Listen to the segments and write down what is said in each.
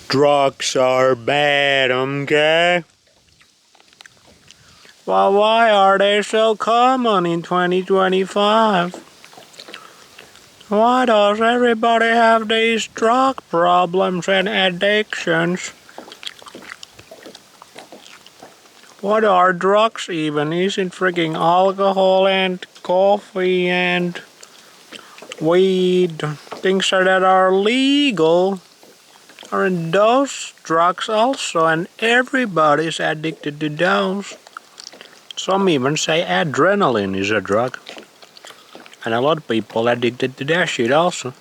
Drugs are bad, okay? Well, why are they so common in 2025? Why does everybody have these drug problems and addictions? What are drugs even? Isn't freaking alcohol and coffee and weed things that are legal? Aren't those drugs also? And everybody's addicted to those. Some even say adrenaline is a drug. And a lot of people addicted to that shit also.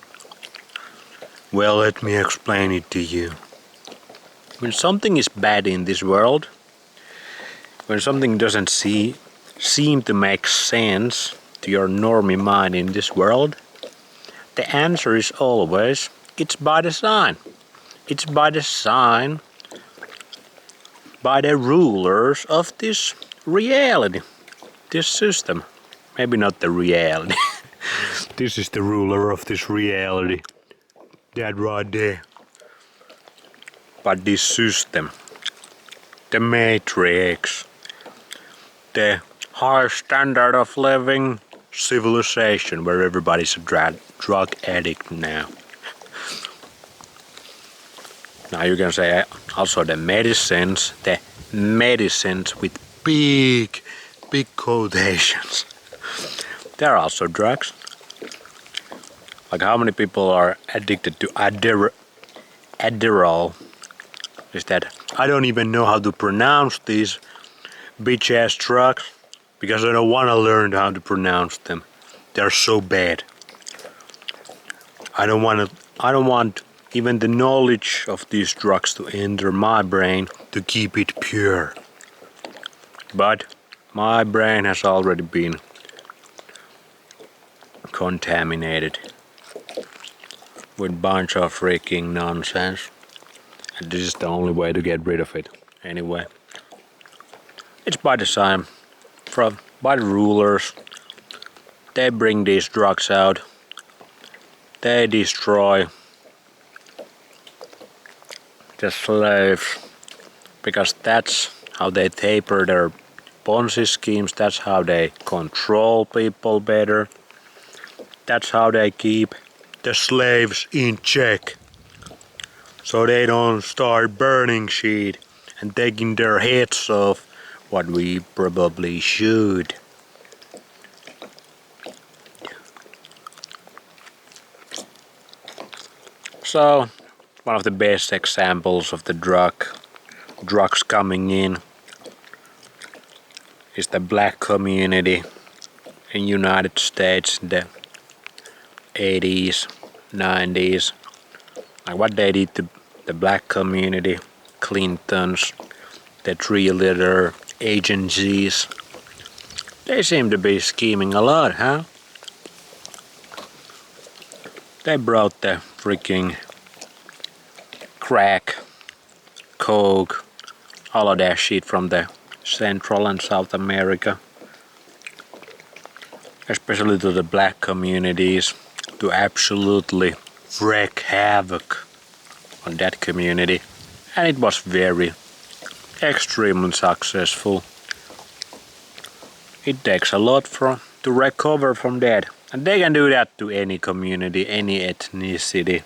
Well, let me explain it to you. When something is bad in this world, when something doesn't seem to make sense to your normie mind in this world, the answer is always, it's by design. It's by design, by the rulers of this reality, this system. Maybe not the reality. This is the ruler of this reality. That right there. But this system, the matrix, the high standard of living civilization where everybody's a drug addict now. Now you can say also the medicines with big quotations. They're also drugs. Like how many people are addicted to Adderall? Is that I don't even know how to pronounce these bitch ass drugs because I don't want to learn how to pronounce them. They're so bad. I don't want even the knowledge of these drugs to enter my brain to keep it pure. But my brain has already been contaminated with a bunch of freaking nonsense. And this is the only way to get rid of it. Anyway, it's by design, by the rulers. They bring these drugs out. They destroy the slaves, because that's how they taper their Ponzi schemes, that's how they control people better, that's how they keep the slaves in check, so they don't start burning shit and taking their heads off, what we probably should. So, one of the best examples of the drugs coming in is the black community in United States in the 80s, 90s. Like what they did to the black community, Clintons, the 3-letter agencies. They seem to be scheming a lot, huh? They brought the freaking crack, coke, all of that shit from the Central and South America, especially to the black communities, to absolutely wreak havoc on that community, and it was very extremely successful. It takes a lot to recover from that, and they can do that to any community, any ethnicity,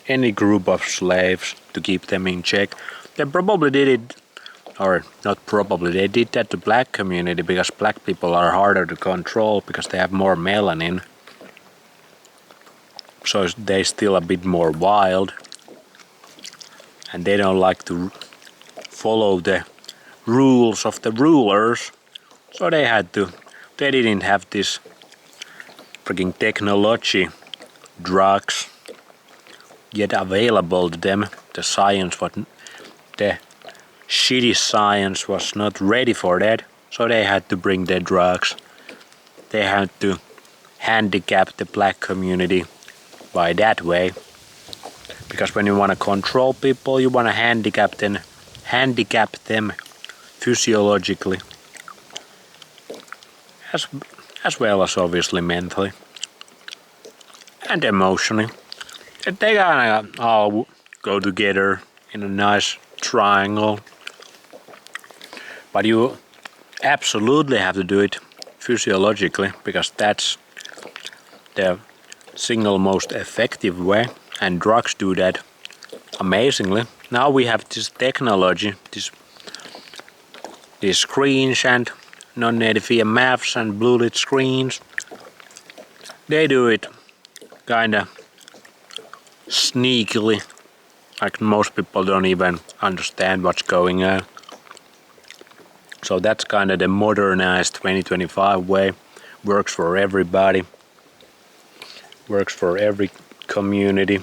any group of slaves, to keep them in check. They probably did it, or not probably, they did that to black community because black people are harder to control because they have more melanin. So they still a bit more wild. And they don't like to follow the rules of the rulers. So they didn't have this freaking technology, drugs yet available to them. The shitty science was not ready for that, so they had to bring their drugs. They had to handicap the black community by that way. Because when you want to control people, you want to handicap them physiologically, as well as obviously mentally and emotionally. They kind of all go together in a nice triangle. But you absolutely have to do it physiologically, because that's the single most effective way, and drugs do that amazingly. Now we have this technology, these screens and non-native EMFs and blue lit screens. They do it kinda sneakily, like most people don't even understand what's going on. So that's kinda the modernized 2025 way. Works for everybody. Works for every community,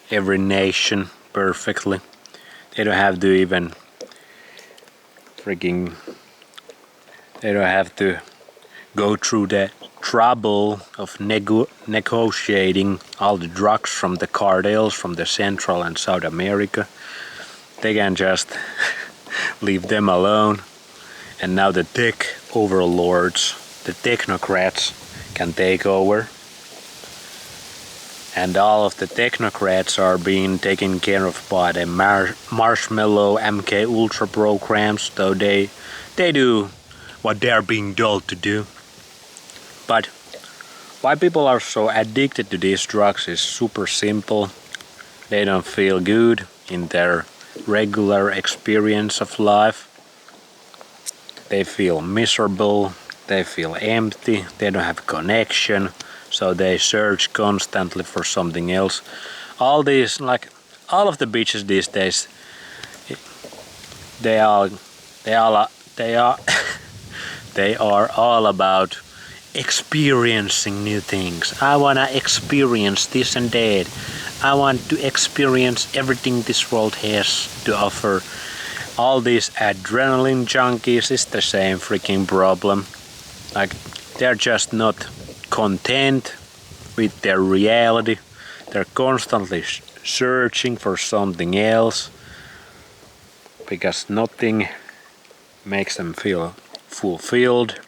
every nation perfectly. They don't have to even they don't have to go through the trouble of negotiating all the drugs from the cartels from the Central and South America. They can just leave them alone. And now the tech overlords, the technocrats, can take over. And all of the technocrats are being taken care of by the marshmallow MK Ultra programs, so they do what they are being told to do. But why people are so addicted to these drugs is super simple. They don't feel good in their regular experience of life. They feel miserable, they feel empty, they don't have connection, so they search constantly for something else. All of the bitches these days, they are all about experiencing new things. I wanna experience this and that. I want to experience everything this world has to offer. All these adrenaline junkies is the same freaking problem. Like, they're just not content with their reality. They're constantly searching for something else, because nothing makes them feel fulfilled.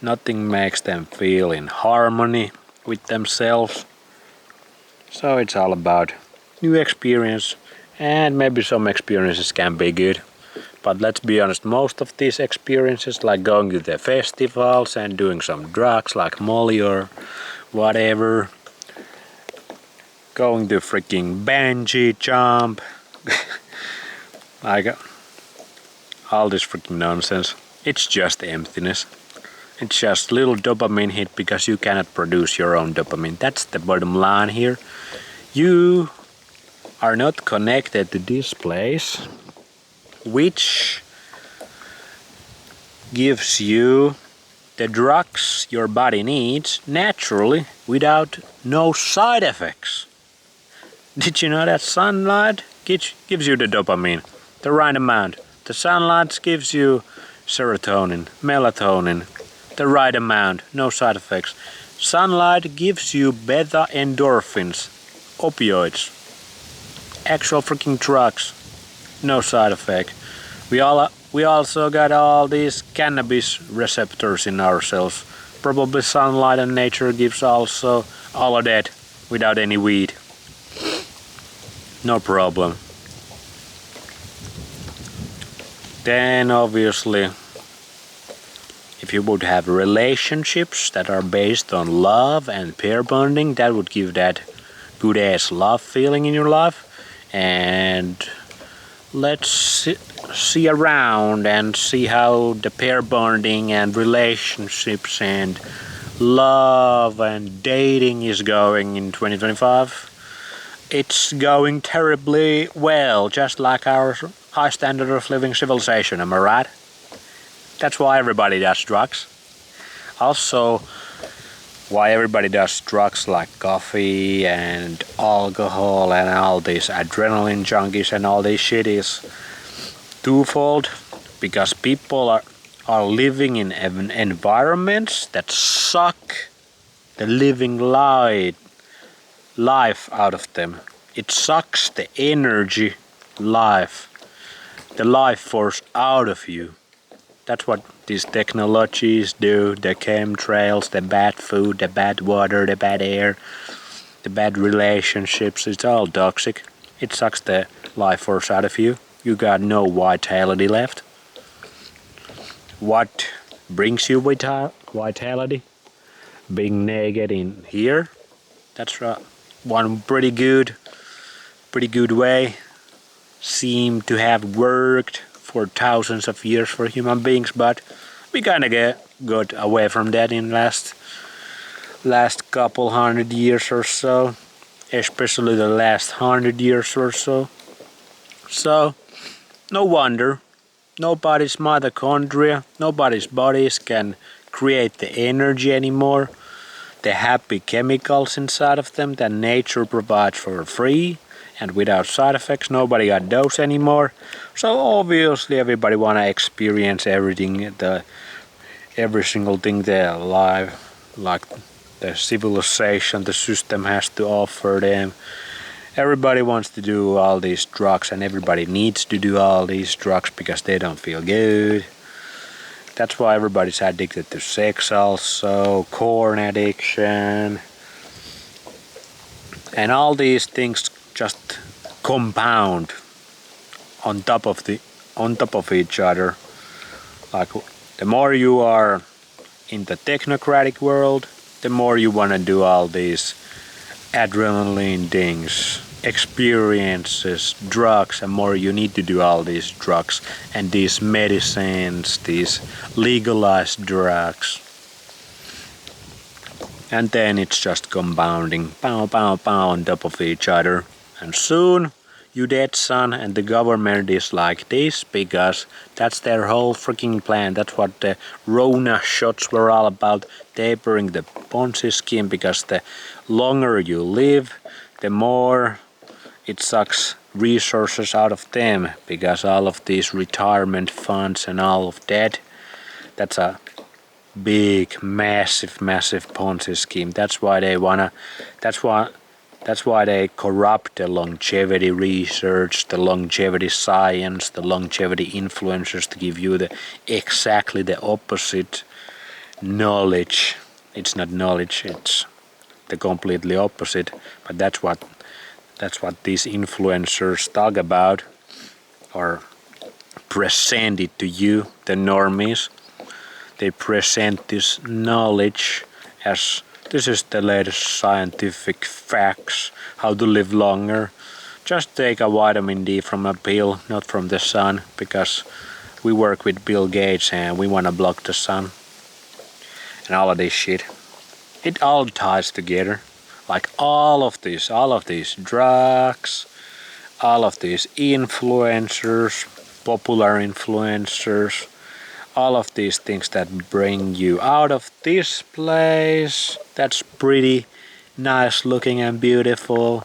Nothing makes them feel in harmony with themselves. So it's all about new experience, and maybe some experiences can be good. But let's be honest, most of these experiences, like going to the festivals and doing some drugs like Molly or whatever, going to freaking bungee jump, like all this freaking nonsense, it's just emptiness. It's just little dopamine hit because you cannot produce your own dopamine. That's the bottom line here. You are not connected to this place, which gives you the drugs your body needs naturally without no side effects. Did you know that sunlight gives you the dopamine, the right amount? The sunlight gives you serotonin, melatonin, the right amount, no side effects. Sunlight gives you beta endorphins, opioids, actual freaking drugs, no side effect. We also got all these cannabis receptors in ourselves. Probably sunlight and nature gives also all of that without any weed. No problem. Then obviously, if you would have relationships that are based on love and pair bonding, that would give that good ass love feeling in your life. And let's see around and see how the pair bonding and relationships and love and dating is going in 2025. It's going terribly well, just like our high standard of living civilization, am I right? That's why everybody does drugs. Also, why everybody does drugs like coffee and alcohol and all these adrenaline junkies and all this shit is twofold. Because people are living in environments that suck the living life out of them. It sucks the energy, the life force out of you. That's what these technologies do, the chemtrails, the bad food, the bad water, the bad air, the bad relationships, it's all toxic. It sucks the life force out of you. You got no vitality left. What brings you vitality? Being naked in here. That's one pretty good way. Seem to have worked for thousands of years for human beings, but we kinda got away from that in last couple 100 years or so, especially the last 100 years or so. So no wonder nobody's mitochondria, nobody's bodies can create the energy anymore, the happy chemicals inside of them that nature provides for free and without side effects. Nobody got those anymore. So obviously everybody wanna experience everything, every single thing their life, like the civilization, the system has to offer them. Everybody wants to do all these drugs, and everybody needs to do all these drugs because they don't feel good. That's why everybody's addicted to sex also, corn addiction, and all these things just compound on top of each other. Like the more you are in the technocratic world, the more you want to do all these adrenaline things, experiences, drugs, and more you need to do all these drugs and these medicines, these legalized drugs. And then it's just compounding, pow, pow, pow on top of each other. And soon you dead, son, and the government is like this because that's their whole freaking plan. That's what the Rona shots were all about, tapering the Ponzi scheme, because the longer you live, the more it sucks resources out of them, because all of these retirement funds and all of that, that's a big, massive Ponzi scheme. That's why they corrupt the longevity research, the longevity science, the longevity influencers to give you exactly the opposite knowledge. It's not knowledge, it's the completely opposite. But that's what these influencers talk about or present it to you, the normies. They present this knowledge as this is the latest scientific facts, how to live longer. Just take a vitamin D from a pill, not from the sun, because we work with Bill Gates and we want to block the sun. And all of this shit. It all ties together. Like all of these drugs, all of these influencers, popular influencers, all of these things that bring you out of this place that's pretty nice looking and beautiful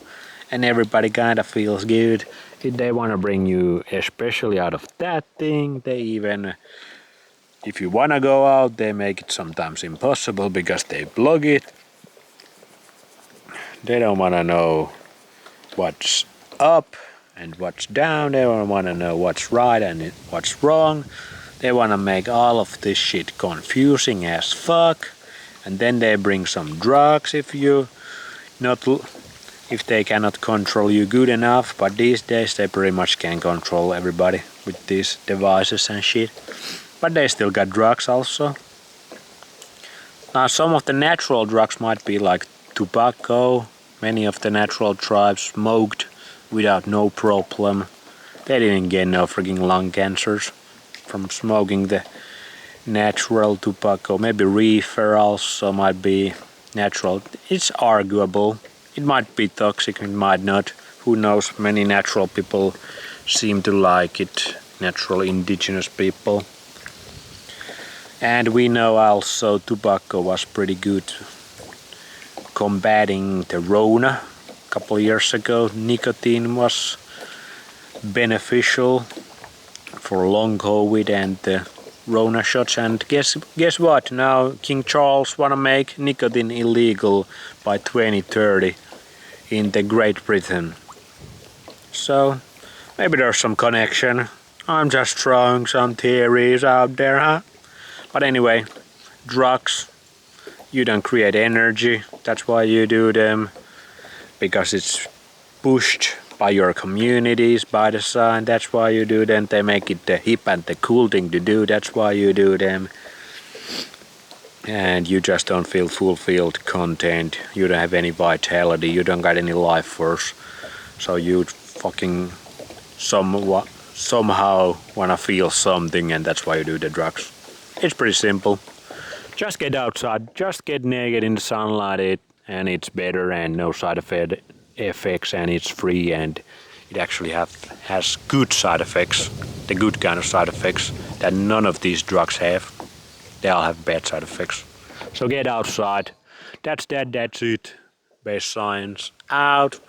and everybody kind of feels good. They want to bring you especially out of that thing. They even, if you want to go out, they make it sometimes impossible because they block it. They don't want to know what's up and what's down. They don't want to know what's right and what's wrong. They want to make all of this shit confusing as fuck. And then they bring some drugs if they cannot control you good enough. But these days they pretty much can control everybody with these devices and shit. But they still got drugs also. Now some of the natural drugs might be like tobacco. Many of the natural tribes smoked without no problem. They didn't get no freaking lung cancers from smoking the natural tobacco. Maybe reefer also might be natural. It's arguable. It might be toxic, it might not. Who knows? Many natural people seem to like it. Natural indigenous people. And we know also tobacco was pretty good combating the Rona. A couple of years ago, nicotine was beneficial for long COVID and the Rona shots. And guess what? Now King Charles wanna make nicotine illegal by 2030 in the Great Britain. So maybe there's some connection. I'm just throwing some theories out there, huh? But anyway, drugs, you don't create energy. That's why you do them, because it's pushed by your communities, by the sign. That's why you do them. They make it the hip and the cool thing to do. That's why you do them. And you just don't feel fulfilled, content. You don't have any vitality. You don't got any life force. So you fucking somehow wanna feel something, and that's why you do the drugs. It's pretty simple. Just get outside. Just get naked in the sunlight. And it's better and no side effects, and it's free, and it actually has good side effects, the good kind of side effects that none of these drugs have. They all have bad side effects. So get outside. That's it. Base science out.